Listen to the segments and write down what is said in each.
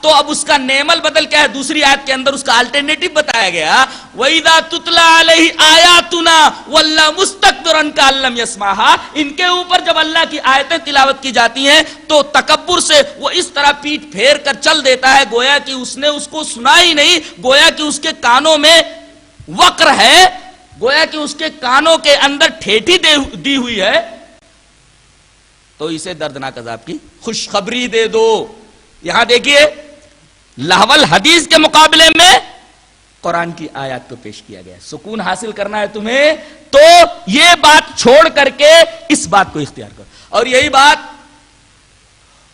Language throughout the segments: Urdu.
تو اب اس کا نیمل بدل کیا ہے؟ دوسری آیت کے اندر اس کا الٹرنیٹو بتایا گیا، وَإِذَا تُتْلَى عَلَيْهِ آيَاتُنَا وَلَّا مُسْتَكْبِرًا كَأَن لَّمْ يَسْمَعْهَا۔ ان کے اوپر جب اللہ کی آیتیں تلاوت کی جاتی ہیں تو تکبر سے وہ اس طرح پیٹ پھیر کر چل دیتا ہے گویا کہ اس نے اس کو سنا ہی نہیں، گویا کہ اس کے کانوں میں وقر ہے، گویا کہ اس کے کانوں کے اندر ٹھیٹھی دی ہوئی ہے۔ تو اسے دردناک عذاب کی خوشخبری دے دو۔ یہاں دیکھیے لہول حدیث کے مقابلے میں قرآن کی آیات کو پیش کیا گیا۔ سکون حاصل کرنا ہے تمہیں تو یہ بات چھوڑ کر کے اس بات کو اختیار کرو۔ اور یہی بات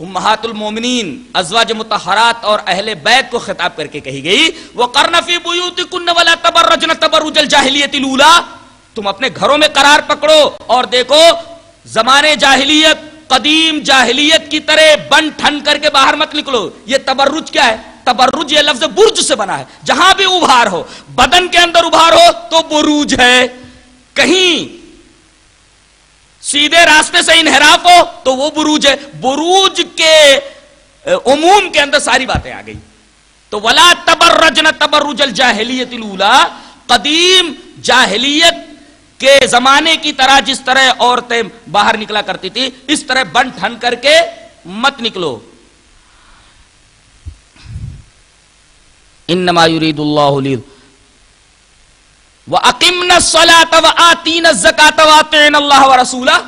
امہات المومنین ازواج مطہرات اور اہل بیت کو خطاب کر کے کہی گئی، وَقَرْنَ فِي بُيُوتِكُنَّ وَلَا تَبَرَّجْنَ تَبَرُّجَ الْجَاهِلِيَّةِ الْأُولَىٰ۔ تم اپنے گھروں میں قرار پکڑو اور دیکھو زمانے جاہلیت، قدیم جاہلیت کی طرح بن ٹھن کر کے باہر مت نکلو۔ یہ تبرج کیا ہے؟ تبرج یہ لفظ برج سے بنا ہے، جہاں بھی ابھار ہو، بدن کے اندر ابھار ہو تو بروج ہے، کہیں سیدھے راستے سے انحراف ہو تو وہ بروج ہے۔ بروج کے عموم کے اندر ساری باتیں آ گئی۔ تو ولا تبرجن تبرج الجاہلیت الاولی، قدیم جاہلیت کہ زمانے کی طرح جس طرح عورتیں باہر نکلا کرتی تھی اس طرح بن ٹھن کر کے مت نکلو۔ انما یرید اللہ وَأَقِمْنَا الصَّلَاةَ وَآتِينَا الزَّكَاةَ وَأَطِعْنَا اللَّهَ وَرَسُولَهُ۔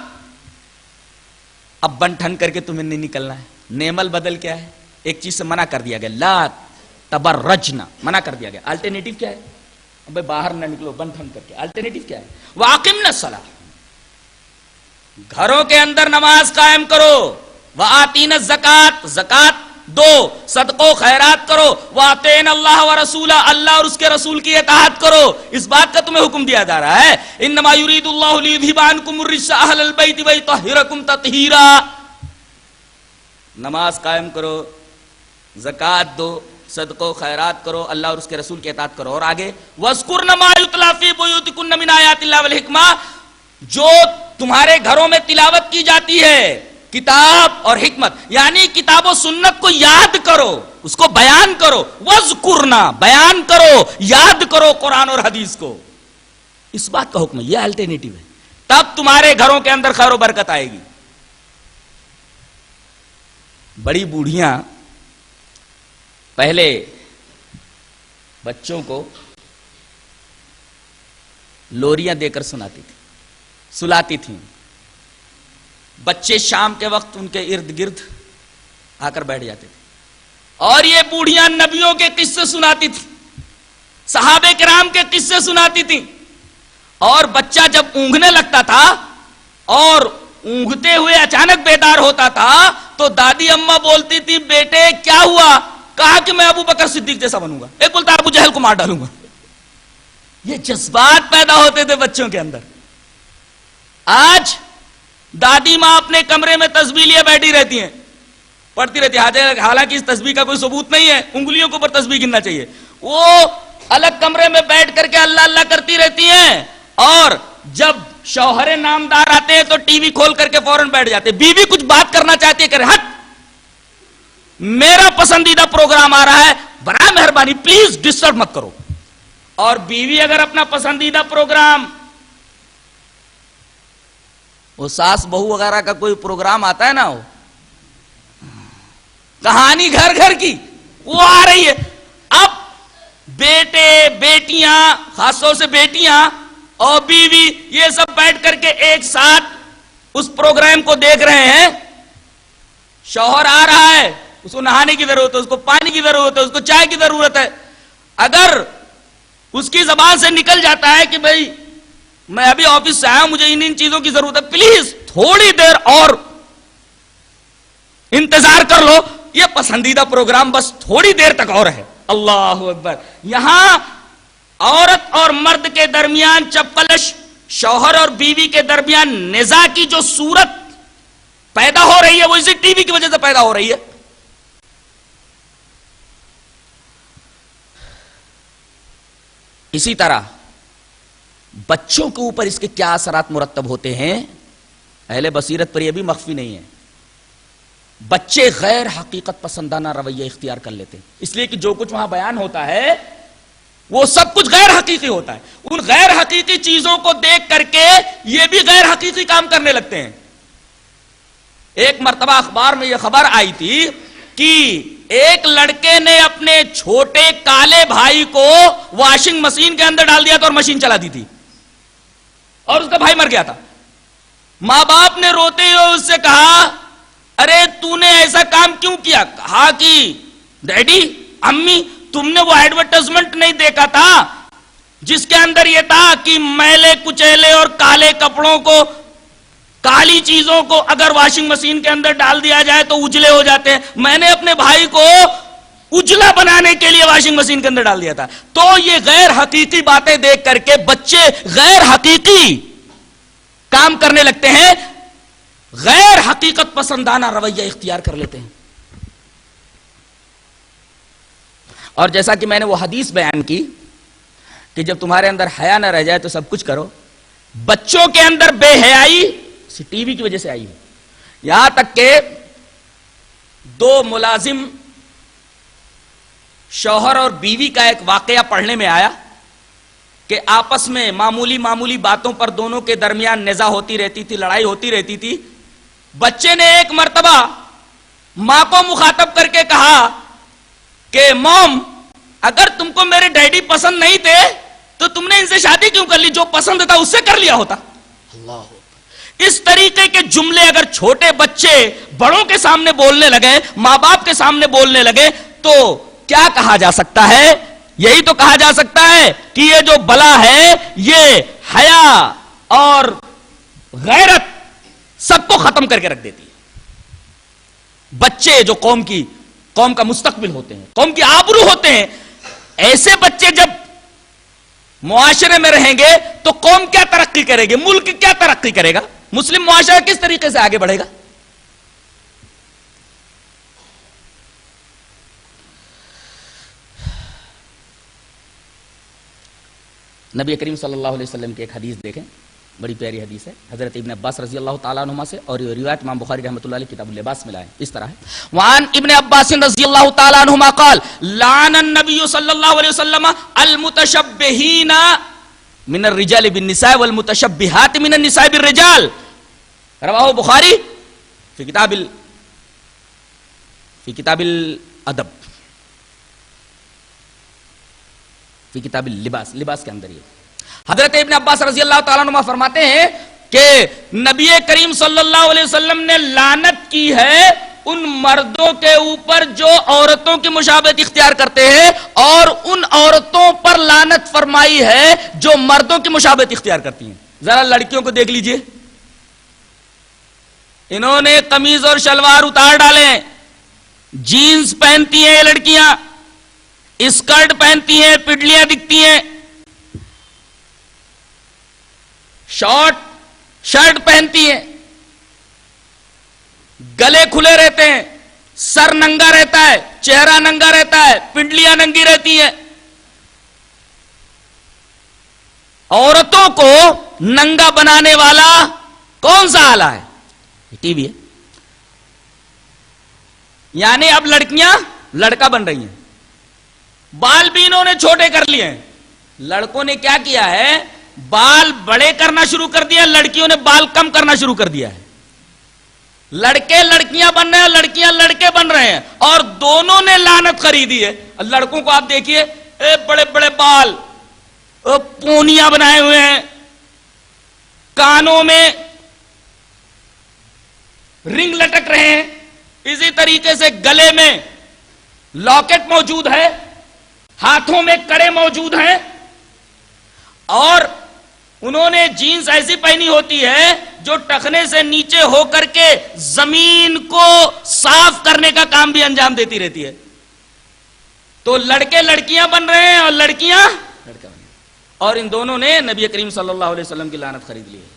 اب بن ٹھن کر کے تمہیں نہیں نکلنا ہے۔ نیمل بدل کیا ہے؟ ایک چیز سے منع کر دیا گیا، لا تبرجنا، منع کر دیا گیا۔ الٹرنیٹو کیا ہے؟ اب باہر نہ نکلو بن ٹھن کر کے۔ الٹرنیٹو کیا ہے؟ وَأَقِمْنَا الصَّلَاةَ، گھروں کے اندر نماز قائم کرو، وَآتِينَا الزَّكَاةَ، زکات دو، صدقو خیرات کرو، وَأَطِعْنَا اللَّهَ وَرَسُولَهُ، اللہ اور اس کے رسول کی اطاعت کرو۔ اس بات کا تمہیں حکم دیا جا رہا ہے، انما یرید اللہ لیذھب عنکم الرجس اہل البیت ویطہرکم تطہیرا۔ نماز قائم کرو، زکات دو، صدقو خیرات کرو، اللہ اور اس کے رسول کی اطاعت کرو۔ اور آگے وَاذْكُرْنَ مَا يُتْلَىٰ فِي بُيُوتِكُنَّ مِنْ آیَاتِ اللَّهِ وَالْحِکْمَةِ، جو تمہارے گھروں میں تلاوت کی جاتی ہے کتاب اور حکمت، یعنی کتاب و سنت کو یاد کرو، اس کو بیان کرو۔ وَاذْكُرْنَ، بیان کرو، یاد کرو قرآن اور حدیث کو۔ اس بات کا حکم ہے، یہ الٹرنیٹو ہے، تب تمہارے گھروں کے اندر خیر و برکت آئے گی۔ بڑی بوڑھیاں پہلے بچوں کو لوریاں دے کر سلاتی تھیں۔ بچے شام کے وقت ان کے ارد گرد آ کر بیٹھ جاتے تھے اور یہ بوڑھیاں نبیوں کے قصے سناتی تھیں، صحابہ کرام کے قصے سناتی تھیں۔ اور بچہ جب اونگنے لگتا تھا اور اونگتے ہوئے اچانک بیدار ہوتا تھا تو دادی اماں بولتی تھی، بیٹے کیا ہوا؟ کہا کہ میں ابو بکر صدیق جیسا بنوں گا، ایک بولتا ابو جہل کو مار ڈالوں گا۔ یہ جذبات پیدا ہوتے تھے بچوں کے اندر۔ آج دادی ماں اپنے کمرے میں تسبیح لیے بیٹھی رہتی ہیں، پڑھتی رہتی ہیں، حالانکہ اس تسبیح کا کوئی ثبوت نہیں ہے، انگلیوں کے اوپر تسبیح گننا چاہیے۔ وہ الگ کمرے میں بیٹھ کر کے اللہ اللہ کرتی رہتی ہیں، اور جب شوہر نامدار آتے ہیں تو ٹی وی کھول کر کے فوراً بیٹھ جاتے ہیں۔ بیوی کچھ بات کرنا چاہتی ہے کہ ہٹ، میرا پسندیدہ پروگرام آ رہا ہے، برائے مہربانی پلیز ڈسٹرب مت کرو۔ اور بیوی اگر اپنا پسندیدہ پروگرام، وہ ساس بہو وغیرہ کا کوئی پروگرام آتا ہے نا، وہ کہانی گھر گھر کی وہ آ رہی ہے، اب بیٹے بیٹیاں، خاص طور سے بیٹیاں اور بیوی یہ سب بیٹھ کر کے ایک ساتھ اس پروگرام کو دیکھ رہے ہیں۔ شوہر آ رہا ہے، اس کو نہانے کی ضرورت ہے، اس کو پانی کی ضرورت ہے، اس کو چائے کی ضرورت ہے۔ اگر اس کی زبان سے نکل جاتا ہے کہ بھائی میں ابھی آفس سے آیا، مجھے ان چیزوں کی ضرورت ہے، پلیز تھوڑی دیر اور انتظار کر لو، یہ پسندیدہ پروگرام بس تھوڑی دیر تک اور ہے۔ اللہ اکبر۔ یہاں عورت اور مرد کے درمیان چپکلش، شوہر اور بیوی کے درمیان نزاع کی جو صورت پیدا ہو رہی ہے وہ اسی ٹی وی کی وجہ سے پیدا ہو رہی ہے۔ اسی طرح بچوں کے اوپر اس کے کیا اثرات مرتب ہوتے ہیں، اہل بصیرت پر یہ بھی مخفی نہیں ہے۔ بچے غیر حقیقت پسندانہ رویہ اختیار کر لیتے ہیں، اس لیے کہ جو کچھ وہاں بیان ہوتا ہے وہ سب کچھ غیر حقیقی ہوتا ہے. ان غیر حقیقی چیزوں کو دیکھ کر کے یہ بھی غیر حقیقی کام کرنے لگتے ہیں. ایک مرتبہ اخبار میں یہ خبر آئی تھی کہ ایک لڑکے نے اپنے چھوٹے کالے بھائی کو واشنگ مشین کے اندر ڈال دیا تھا اور مشین چلا دی تھی اور اس کا بھائی مر گیا تھا. ماں باپ نے روتے ہوئے اس سے کہا ارے تو نے ایسا کام کیوں کیا؟ کہا کہ ڈیڈی امی تم نے وہ ایڈورٹائزمنٹ نہیں دیکھا تھا جس کے اندر یہ تھا کہ میلے کچیلے اور کالے کپڑوں کو، کالی چیزوں کو اگر واشنگ مشین کے اندر ڈال دیا جائے تو اجلے ہو جاتے ہیں. میں نے اپنے بھائی کو اجلا بنانے کے لیے واشنگ مشین کے اندر ڈال دیا تھا. تو یہ غیر حقیقی باتیں دیکھ کر کے بچے غیر حقیقی کام کرنے لگتے ہیں، غیر حقیقت پسندانہ رویہ اختیار کر لیتے ہیں. اور جیسا کہ میں نے وہ حدیث بیان کی کہ جب تمہارے اندر حیا نہ رہ جائے تو سب کچھ کرو، بچوں کے اندر بے حیائی ٹی وی کی وجہ سے آئی ہے. یہاں تک کہ دو ملازم شوہر اور بیوی کا ایک واقعہ پڑھنے میں آیا کہ آپس میں معمولی باتوں پر دونوں کے درمیان نزاع ہوتی رہتی تھی، لڑائی ہوتی رہتی تھی. بچے نے ایک مرتبہ ماں کو مخاطب کر کے کہا کہ موم اگر تم کو میرے ڈیڈی پسند نہیں تھے تو تم نے ان سے شادی کیوں کر لی؟ جو پسند تھا اس سے کر لیا ہوتا. اللہ. اس طریقے کے جملے اگر چھوٹے بچے بڑوں کے سامنے بولنے لگے، ماں باپ کے سامنے بولنے لگے تو کیا کہا جا سکتا ہے؟ یہی تو کہا جا سکتا ہے کہ یہ جو بلا ہے یہ حیا اور غیرت سب کو ختم کر کے رکھ دیتی ہے. بچے جو قوم کا مستقبل ہوتے ہیں، قوم کی آبرو ہوتے ہیں، ایسے بچے جب معاشرے میں رہیں گے تو قوم کیا ترقی کرے گی، ملک کیا ترقی کرے گا، مسلم معاشرہ کس طریقے سے آگے بڑھے گا؟ نبی کریم صلی اللہ علیہ وسلم کی ایک حدیث دیکھیں، بڑی پیاری حدیث ہے، حضرت ابن عباس رضی اللہ تعالیٰ عنہما سے، اور یہ روایت امام بخاری رحمۃ اللہ علیہ کتاب اللباس میں لائے. اس طرح ہے وعن ابن عباس رضی اللہ تعالیٰ عنہما قال لعن النبی صلی اللہ علیہ وسلم المتشبہین من الرجال بالنساء والمتشبہات من النساء بالرجال. رواہ بخاری فی کتاب الادب فی کتاب اللباس، لباس کے اندر. یہ حضرت ابن عباس رضی اللہ تعالیٰ عنہ فرماتے ہیں کہ نبی کریم صلی اللہ علیہ وسلم نے لعنت کی ہے ان مردوں کے اوپر جو عورتوں کی مشابہت اختیار کرتے ہیں، اور ان عورتوں پر لعنت فرمائی ہے جو مردوں کی مشابہت اختیار کرتی ہیں. ذرا لڑکیوں کو دیکھ لیجئے، انہوں نے قمیض اور شلوار اتار ڈالے ہیں، جینز پہنتی ہیں لڑکیاں، اسکرٹ پہنتی ہیں، پڈلیاں دکھتی ہیں، شرٹ پہنتی ہیں، گلے کھلے رہتے ہیں، سر ننگا رہتا ہے، چہرہ ننگا رہتا ہے، پنڈلیاں ننگی رہتی ہیں. عورتوں کو ننگا بنانے والا کون سا آلہ ہے؟ ٹی وی ہے. یعنی اب لڑکیاں لڑکا بن رہی ہیں، بال بھی انہوں نے چھوٹے کر لیے ہیں. لڑکوں نے کیا کیا ہے؟ بال بڑے کرنا شروع کر دیا، لڑکیوں نے بال کم کرنا شروع کر دیا ہے. لڑکے لڑکیاں بن رہے ہیں، لڑکیاں لڑکے بن رہے ہیں، اور دونوں نے لعنت خریدی ہے. لڑکوں کو آپ دیکھیے بڑے بڑے بال، پونیاں بنائے ہوئے ہیں، کانوں میں رنگ لٹک رہے ہیں، اسی طریقے سے گلے میں لاکٹ موجود ہے، ہاتھوں میں کڑے موجود ہیں، اور انہوں نے جینز ایسی پہنی ہوتی ہے جو ٹخنے سے نیچے ہو کر کے زمین کو صاف کرنے کا کام بھی انجام دیتی رہتی ہے. تو لڑکے لڑکیاں بن رہے ہیں اور لڑکیاں لڑکا بن رہے ہیں، اور ان دونوں نے نبی کریم صلی اللہ علیہ وسلم کی لعنت خرید لی ہے.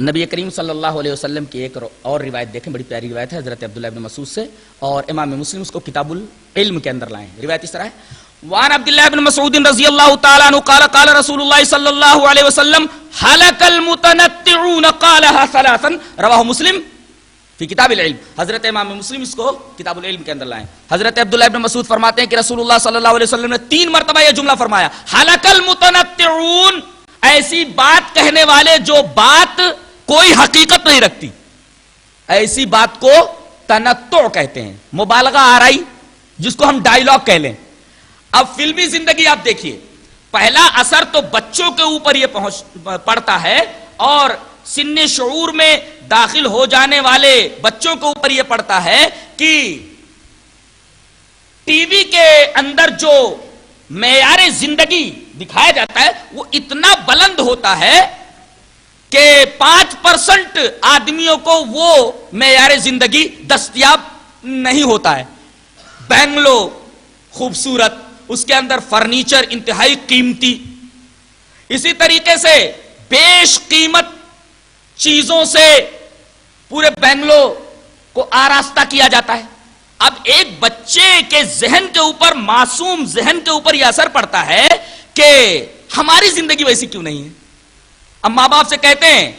نبی کریم صلی اللہ علیہ وسلم کی ایک اور روایت دیکھیں، بڑی پیاری روایت ہے حضرت عبداللہ ابن مسعود سے، اور امام مسلم اس کو کتاب العلم کے اندر لائے ہیں۔ روایت اس طرح ہے، وعن عبداللہ ابن مسعود رضی اللہ تعالیٰ عنہ قال قال رسول اللہ صلی اللہ علیہ وسلم حلق المتنطعون قالها ثلاثا رواہ مسلم فی کتاب العلم۔ حضرت امام مسلم اس کو کتاب العلم کے اندر لائے۔ حضرت عبداللہ ابن مسعود فرماتے ہیں کہ رسول اللہ صلی اللہ علیہ وسلم نے 3 مرتبہ یہ جملہ فرمایا، حلق المتنطعون، ایسی بات کہنے والے جو بات کوئی حقیقت نہیں رکھتی، ایسی بات کو تنطع کہتے ہیں، مبالغہ آرائی، جس کو ہم ڈائیلاگ کہہ لیں۔ اب فلمی زندگی آپ دیکھیے، پہلا اثر تو بچوں کے اوپر یہ پڑتا ہے، اور سن شعور میں داخل ہو جانے والے بچوں کے اوپر یہ پڑتا ہے کہ ٹی وی کے اندر جو معیار زندگی دکھایا جاتا ہے وہ اتنا بلند ہوتا ہے کہ 5% آدمیوں کو وہ معیار زندگی دستیاب نہیں ہوتا ہے۔ بنگلو خوبصورت، اس کے اندر فرنیچر انتہائی قیمتی، اسی طریقے سے بیش قیمت چیزوں سے پورے بنگلو کو آراستہ کیا جاتا ہے۔ اب ایک بچے کے ذہن کے اوپر، معصوم ذہن کے اوپر یہ اثر پڑتا ہے کہ ہماری زندگی ویسی کیوں نہیں ہے۔ اب ماں باپ سے کہتے ہیں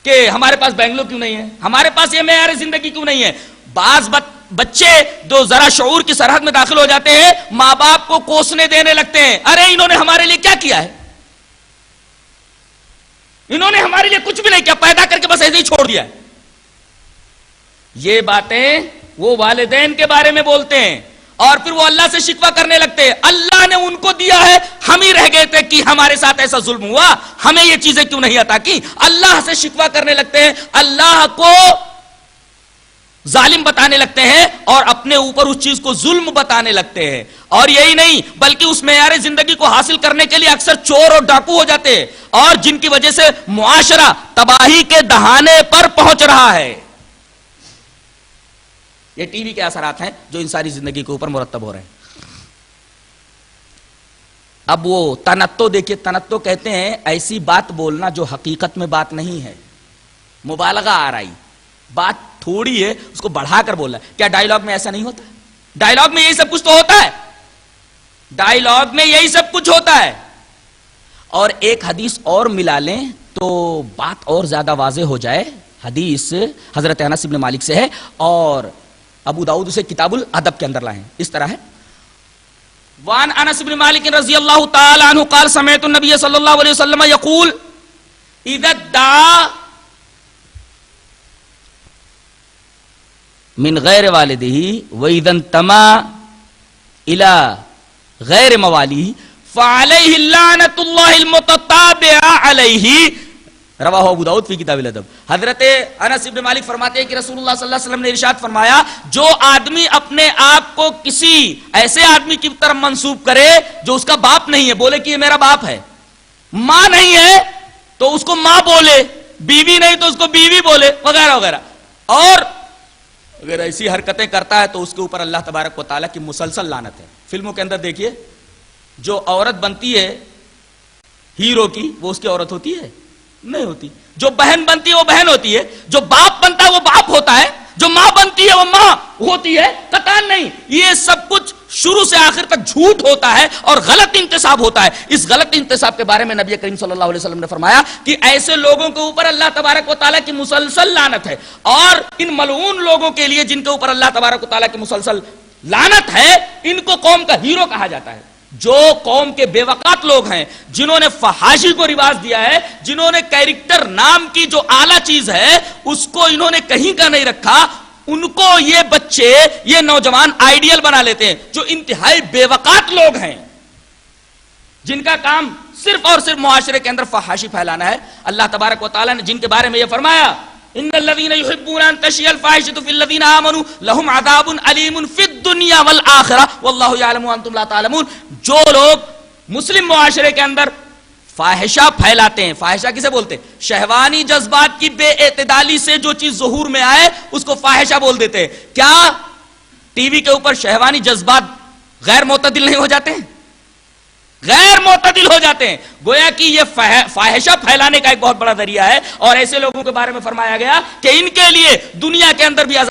کہ ہمارے پاس بنگلو کیوں نہیں ہے، ہمارے پاس یہ معیار زندگی کیوں نہیں ہے۔ بعض بچے جو ذرا شعور کی سرحد میں داخل ہو جاتے ہیں، ماں باپ کو کوسنے دینے لگتے ہیں، ارے انہوں نے ہمارے لیے کیا کیا ہے، انہوں نے ہمارے لیے کچھ بھی نہیں کیا، پیدا کر کے بس ایسے ہی چھوڑ دیا ہے۔ یہ باتیں وہ والدین کے بارے میں بولتے ہیں، اور پھر وہ اللہ سے شکوہ کرنے لگتے ہیں، اللہ نے ان کو دیا ہے، ہم ہی رہ گئے تھے کہ ہمارے ساتھ ایسا ظلم ہوا، ہمیں یہ چیزیں کیوں نہیں عطا کی۔ اللہ سے شکوہ کرنے لگتے ہیں، اللہ کو ظالم بتانے لگتے ہیں، اور اپنے اوپر اس چیز کو ظلم بتانے لگتے ہیں۔ اور یہی نہیں بلکہ اس معیار زندگی کو حاصل کرنے کے لیے اکثر چور اور ڈاکو ہو جاتے ہیں، اور جن کی وجہ سے معاشرہ تباہی کے دہانے پر پہنچ رہا ہے۔ یہ ٹی وی کے اثرات ہیں جو انسانی زندگی کے اوپر مرتب ہو رہے ہیں۔ اب وہ تنطع دیکھیے، تنطع کہتے ہیں ایسی بات بولنا جو حقیقت میں بات نہیں ہے، مبالغہ آرائی، بات تھوڑی ہے اس کو بڑھا کر بولنا۔ کیا ڈائیلاگ میں ایسا نہیں ہوتا؟ ڈائیلاگ میں یہی سب کچھ تو ہوتا ہے، ڈائیلاگ میں یہی سب کچھ ہوتا ہے۔ اور ایک حدیث اور ملا لیں تو بات اور زیادہ واضح ہو جائے۔ حدیث حضرت انس بن مالک سے ہے، اور ابو داؤد اسے کتاب الادب کے اندر لائے ہیں۔ اس طرح ہے، وعن انس بن مالک رضی اللہ تعالی عنہ قال سمعت النبی صلی اللہ علیہ وسلم یقول اذا ادعا من غیر والدہ واذا انتمى الى غیر موالیہ فعلیہ لعنۃ اللہ المتتابعہ علیہ رواہ ابو داؤد فی کتاب الادب۔ حضرت انس بن مالک فرماتے ہیں کہ رسول اللہ صلی اللہ علیہ وسلم نے ارشاد فرمایا، جو آدمی اپنے آپ کو کسی ایسے آدمی کی طرف منسوب کرے جو اس کا باپ نہیں ہے، بولے کہ یہ میرا باپ ہے، ماں نہیں ہے تو اس کو ماں بولے، بیوی نہیں تو اس کو بیوی بولے، وغیرہ وغیرہ، اور اگر ایسی حرکتیں کرتا ہے تو اس کے اوپر اللہ تبارک و تعالیٰ کی مسلسل لعنت ہے۔ فلموں کے اندر دیکھیے، جو عورت بنتی ہے ہیرو کی وہ اس کی عورت ہوتی ہے؟ نہیں ہوتی۔ جو بہن بنتی ہے وہ بہن ہوتی ہے، جو باپ بنتا ہے وہ باپ ہوتا ہے، جو ماں بنتی ہے وہ ماں ہوتی ہے، قطعاً نہیں۔ یہ سب کچھ شروع سے آخر تک جھوٹ ہوتا ہے اور غلط انتساب ہوتا ہے۔ اس غلط انتساب کے بارے میں نبی کریم صلی اللہ علیہ وسلم نے فرمایا کہ ایسے لوگوں کے اوپر اللہ تبارک و تعالیٰ کی مسلسل لعنت ہے، اور ان ملعون لوگوں کے لیے جن کے اوپر اللہ تبارک و تعالیٰ کی مسلسل لعنت ہے، ان کو قوم کا ہیرو کہا جاتا ہے۔ جو قوم کے بے وقات لوگ ہیں، جنہوں نے فحاشی کو رواج دیا ہے، جنہوں نے کیریکٹر نام کی جو اعلیٰ چیز ہے اس کو انہوں نے کہیں کا نہیں رکھا، ان کو یہ بچے، یہ نوجوان آئیڈیل بنا لیتے ہیں۔ جو انتہائی بے وقات لوگ ہیں، جن کا کام صرف اور صرف معاشرے کے اندر فحاشی پھیلانا ہے، اللہ تبارک و تعالیٰ نے جن کے بارے میں یہ فرمایا، ان الذين يحبون ان تشيع الفاحشة في الذين امنوا لهم عذاب اليم في الدنيا والاخره والله يعلم وانتم لا تعلمون۔ جو لوگ مسلم معاشرے کے اندر فاحشہ پھیلاتے ہیں، فاحشہ کسے بولتے ہیں؟ شہوانی جذبات کی بے اعتدالی سے جو چیز ظہور میں آئے اس کو فاحشہ بول دیتے ہیں۔ کیا ٹی وی کے اوپر شہوانی جذبات غیر معتدل نہیں ہو جاتے ہیں؟ غیر معتدل ہو جاتے ہیں. گویا کہ یہ فاحشہ پھیلانے کا ایک بہت بڑا ذریعہ ہے، اور ایسے لوگوں کے بارے میں فرمایا گیا کہ ان کے لیے دنیا کے اندر بھی